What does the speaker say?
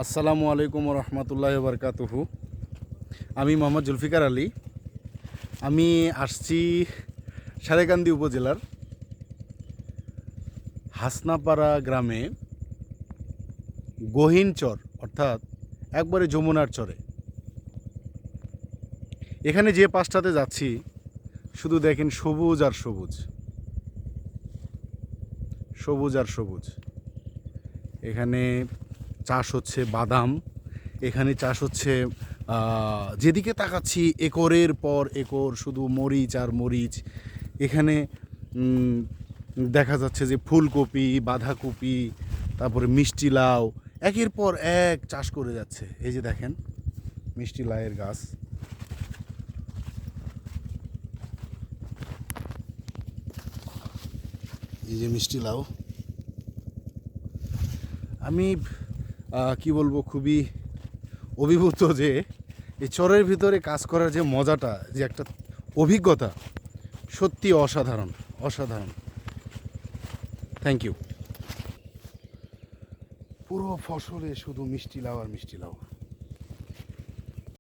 আসসালামু আলাইকুম রহমতুল্লাহি বারকাতুহু। আমি মোহাম্মদ জুলফিকার আলী। আমি আসছি সারেকান্দি উপজেলার হাসনাপাড়া গ্রামে গহীন চর, অর্থাৎ একবারে যমুনার চরে। এখানে যে পাশটাতে যাচ্ছি শুধু দেখেন সবুজ আর সবুজ, সবুজ আর সবুজ। এখানে চাষ হচ্ছে বাদাম, এখানে চাষ হচ্ছে যেদিকে তাকাচ্ছি একরের পর একর শুধু মরিচ আর মরিচ। এখানে দেখা যাচ্ছে যে ফুলকপি, বাঁধাকপি, তারপরে মিষ্টি লাউ একের পর এক চাষ করে যাচ্ছে। এই যে দেখেন মিষ্টি লাউয়ের গাছ। এই যে মিষ্টি লাউ। আমি কি বলবো, খুবই অভিভূত যে এই চরের ভিতরে কাজ করার যে মজাটা, যে একটা অভিজ্ঞতা, সত্যি অসাধারণ অসাধারণ। Thank you. পুরো ফসলে শুধু মিষ্টি লাউ আর মিষ্টি লাউ।